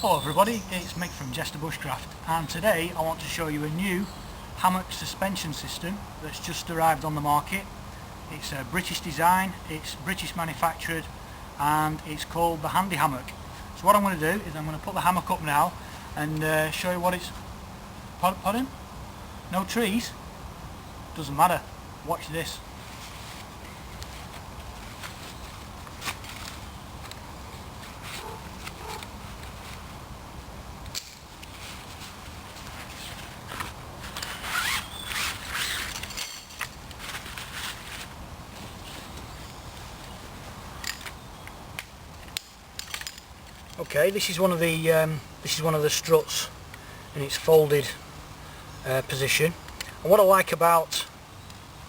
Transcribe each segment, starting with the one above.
Hello everybody, it's Mick from Bushcraft, and today I want to show you a new hammock suspension system that's just arrived on the market. It's a British design, it's British manufactured, and it's called the Handy Hammock. So what I'm going to do is I'm going to put the hammock up now and show you what it's... Pardon? No trees? Doesn't matter, watch this. Okay, this is one of the struts in its folded position, and what I like about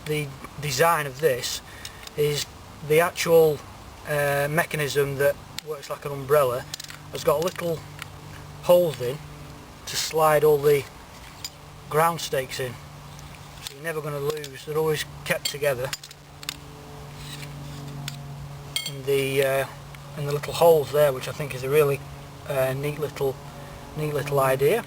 the design of this is the actual mechanism that works like an umbrella has got little holes in to slide all the ground stakes in, so you're never going to lose. They're always kept together in the little holes there, which I think is a really neat little idea.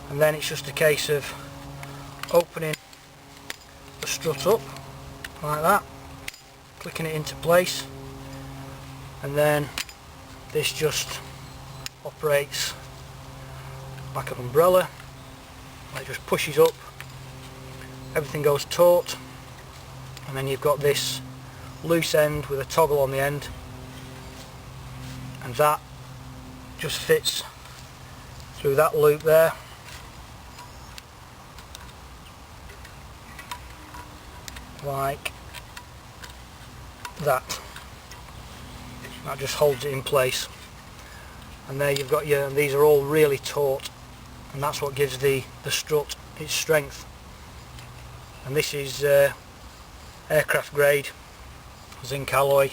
And then it's just a case of opening the strut up like that, clicking it into place, and then this just operates like an umbrella. It just pushes up, everything goes taut, and then you've got this loose end with a toggle on the end, and that just fits through that loop there, like that. That just holds it in place, and there you've got your, and these are all really taut, and that's what gives the strut its strength. And this is aircraft grade zinc alloy.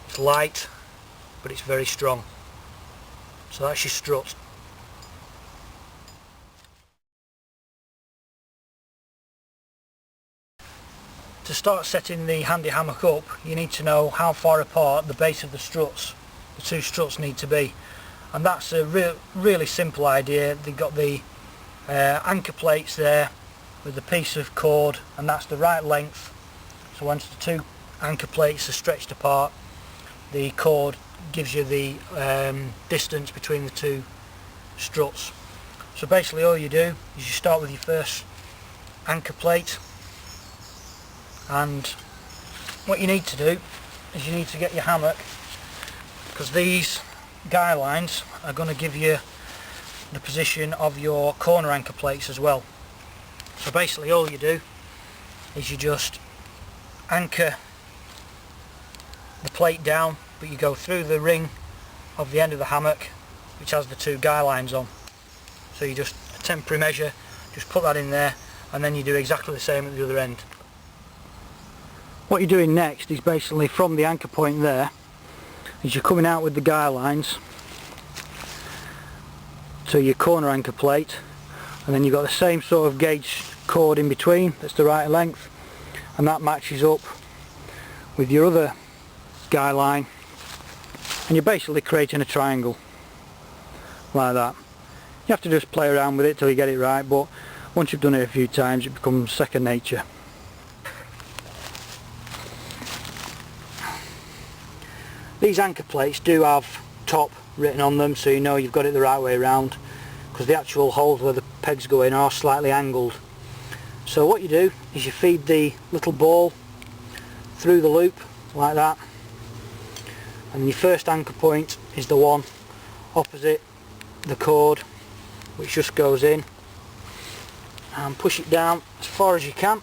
It's light, but it's very strong. So that's your strut. To start setting the Handy Hammock up, you need to know how far apart the base of the struts, the two struts, need to be, and that's a really simple idea. They've got the anchor plates there with the piece of cord, and that's the right length. So once the two anchor plates are stretched apart, the cord gives you the distance between the two struts. So basically all you do is you start with your first anchor plate, and what you need to do is you need to get your hammock, because these guy lines are going to give you the position of your corner anchor plates as well. So basically all you do is you just anchor the plate down, but you go through the ring of the end of the hammock, which has the two guy lines on. So you just, a temporary measure, just put that in there, and then you do exactly the same at the other end. What you're doing next is basically from the anchor point there, is you're coming out with the guy lines to your corner anchor plate, and then you've got the same sort of gauge cord in between that's the right length, and that matches up with your other guy line, and you're basically creating a triangle like that. You have to just play around with it till you get it right, but once you've done it a few times it becomes second nature. These anchor plates do have top written on them, so you know you've got it the right way around, because the actual holes where the pegs go in are slightly angled. So what you do is you feed the little ball through the loop like that, and your first anchor point is the one opposite the cord, which just goes in, and push it down as far as you can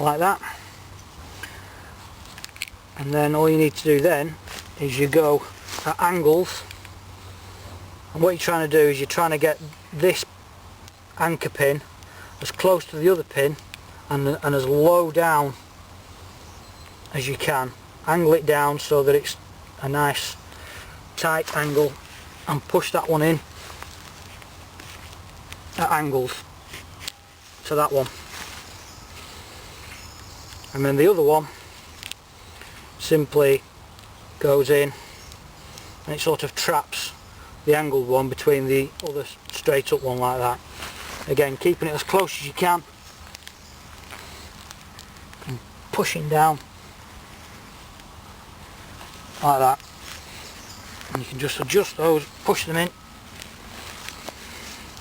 like that. And then all you need to do then is you go at angles, and what you're trying to do is you're trying to get this anchor pin as close to the other pin and as low down as you can. Angle it down so that it's a nice tight angle, and push that one in at angles to that one. And then the other one simply goes in and it sort of traps the angled one between the other straight up one like that. Again, keeping it as close as you can and pushing down like that, and you can just adjust those, push them in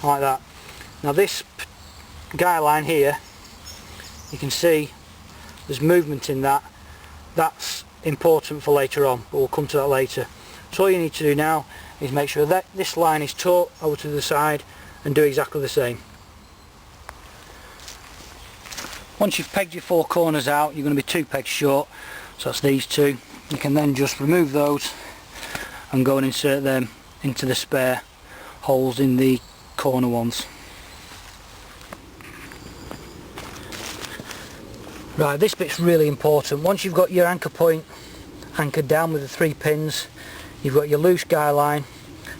like that. Now this guy line here, you can see there's movement in that. That's important for later on, but we'll come to that later. So all you need to do now is make sure that this line is taut over to the side and do exactly the same. Once you've pegged your 4 corners out, you're going to be 2 pegs short, so that's these 2. You can then just remove those and go and insert them into the spare holes in the corner ones. Right, this bit's really important. Once you've got your anchor point anchored down with the 3 pins, you've got your loose guy line,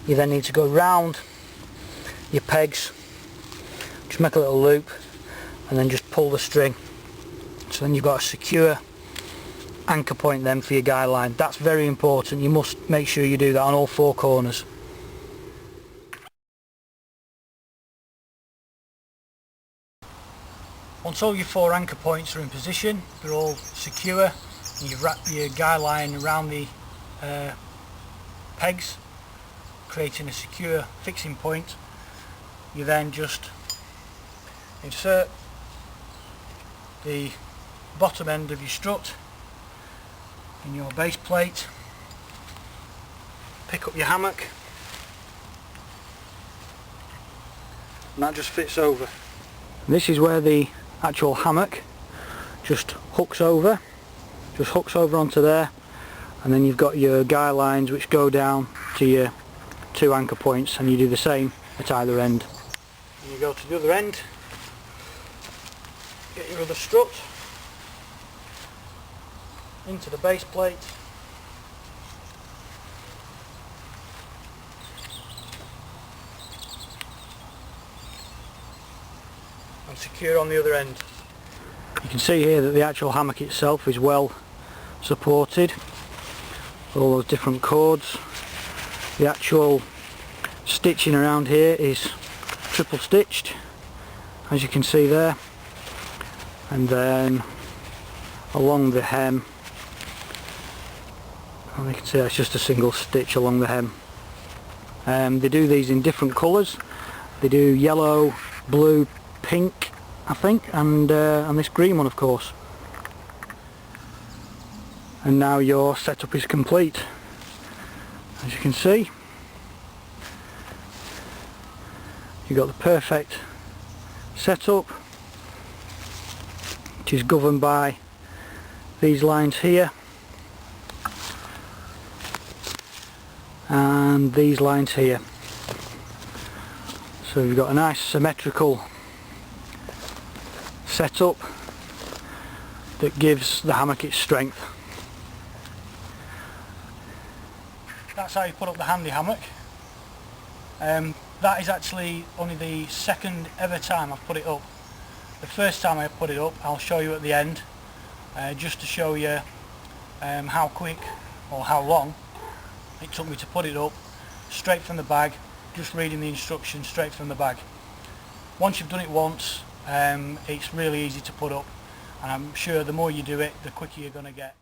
you then need to go round your pegs, just make a little loop and then just pull the string. So then you've got a secure anchor point then for your guy line. That's very important. You must make sure you do that on all 4 corners. Once all your 4 anchor points are in position, they're all secure, and you've wrapped your guy line around the pegs, creating a secure fixing point, you then just insert the bottom end of your strut in your base plate, pick up your hammock, and that just fits over. This is where the actual hammock just hooks over onto there, and then you've got your guy lines which go down to your 2 anchor points, and you do the same at either end. And you go to the other end, get your other strut into the base plate, and secure on the other end. You can see here that the actual hammock itself is well supported, all those different cords. The actual stitching around here is triple stitched, as you can see there, and then along the hem, and you can see that's just a single stitch along the hem. They do these in different colours. They do yellow, blue, pink, I think, and this green one, of course. And now your setup is complete. As you can see, you've got the perfect setup, which is governed by these lines here and these lines here. So you've got a nice symmetrical setup that gives the hammock its strength. That's how you put up the handy hammock. That is actually only the second ever time I've put it up. The first time I put it up, I'll show you at the end, just to show you how quick or how long it took me to put it up, straight from the bag, just reading the instructions straight from the bag. Once you've done it once, it's really easy to put up, and I'm sure the more you do it, the quicker you're going to get.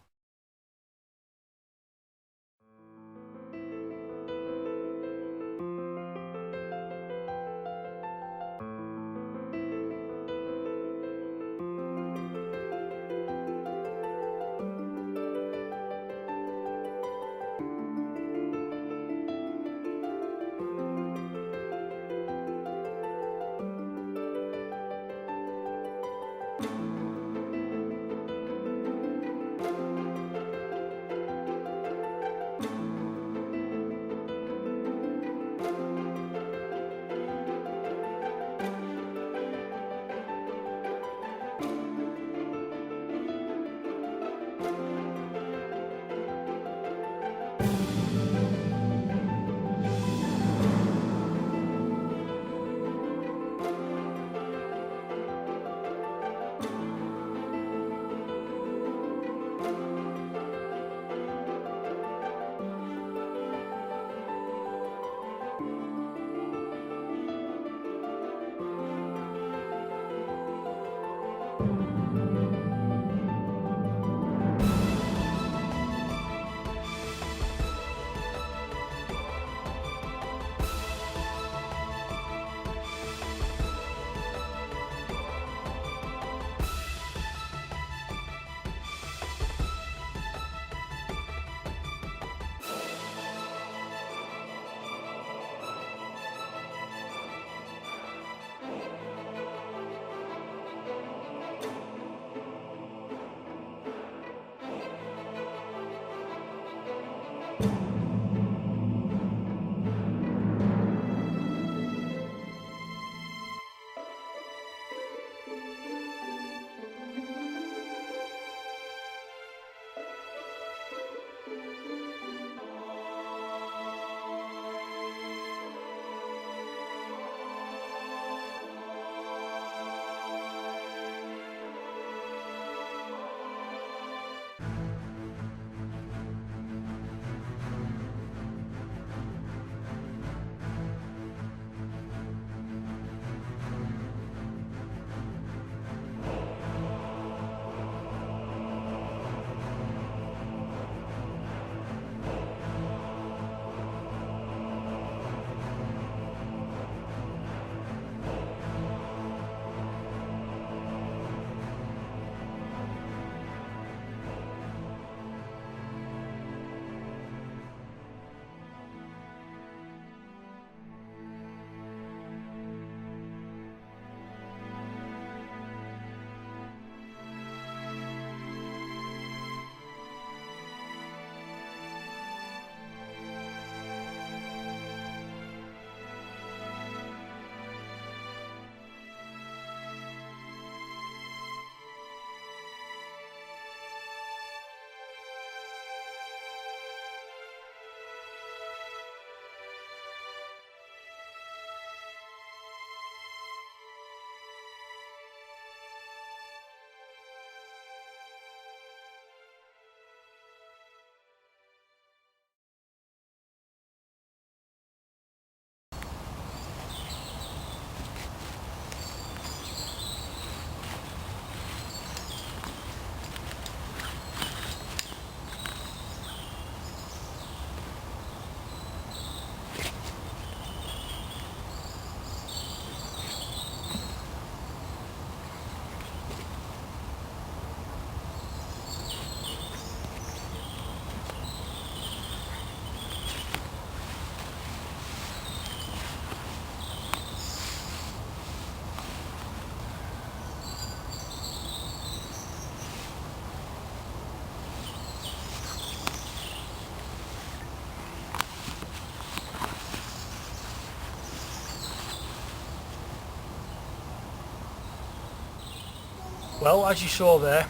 Well, as you saw there,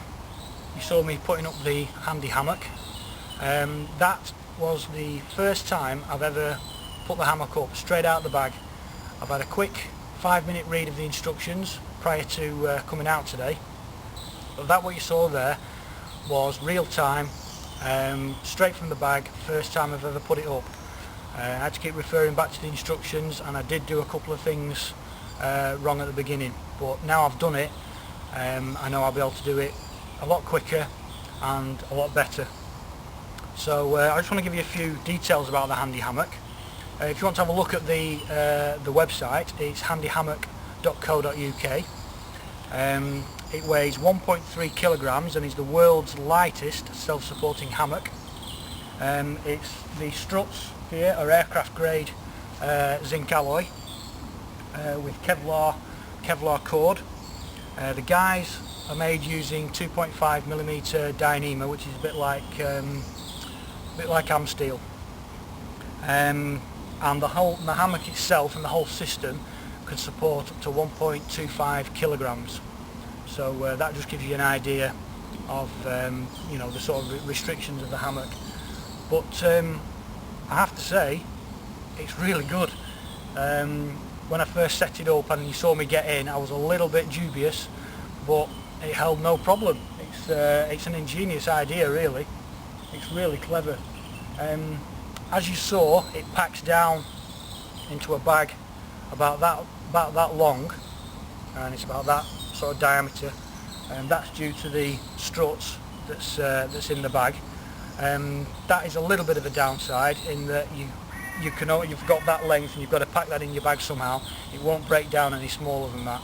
you saw me putting up the handy hammock. That was the first time I've ever put the hammock up straight out of the bag. I've had a quick 5-minute read of the instructions prior to coming out today. But that what you saw there was real time, straight from the bag, first time I've ever put it up. I had to keep referring back to the instructions, and I did do a couple of things wrong at the beginning, but now I've done it, I know I'll be able to do it a lot quicker and a lot better. So I just want to give you a few details about the handy hammock. If you want to have a look at the website, it's handyhammock.co.uk. It weighs 1.3 kilograms and is the world's lightest self-supporting hammock. It's the struts here are aircraft grade zinc alloy with Kevlar cord. The guys are made using 2.5mm Dyneema, which is a bit like Amsteel. And the hammock itself and the whole system can support up to 1.25 kilograms. So that just gives you an idea of you know, the sort of restrictions of the hammock. But I have to say, it's really good. When I first set it up and you saw me get in, I was a little bit dubious, but it held no problem. It's an ingenious idea, really. It's really clever. As you saw, it packs down into a bag about that long, and it's about that sort of diameter. That's due to the struts that's in the bag. That is a little bit of a downside in that you've got that length and you've got to pack that in your bag somehow. It won't break down any smaller than that.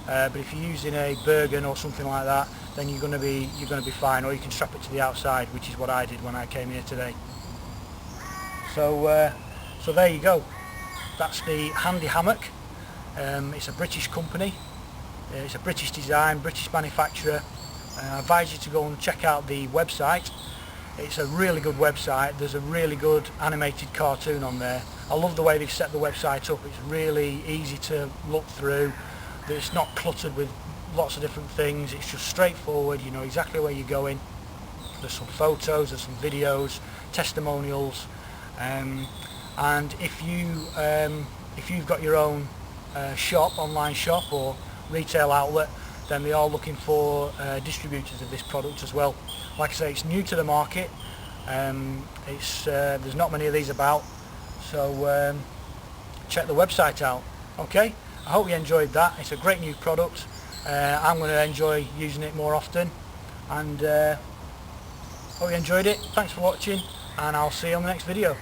But if you're using a Bergen or something like that, then you're going to be fine, or you can strap it to the outside, which is what I did when I came here today. So there you go. That's the handy hammock. It's a British company. It's a British design, British manufacturer. I advise you to go and check out the website. It's a really good website. There's a really good animated cartoon on there. I love the way they've set the website up. It's really easy to look through. It's not cluttered with lots of different things. It's just straightforward. You know exactly where you're going. There's some photos, there's some videos, testimonials, and if you've got your own shop, online shop or retail outlet, then they are looking for distributors of this product as well. Like I say, it's new to the market. There's not many of these about, so check the website out. Okay, I hope you enjoyed that. It's a great new product. I'm going to enjoy using it more often, and hope you enjoyed it. Thanks for watching, and I'll see you on the next video.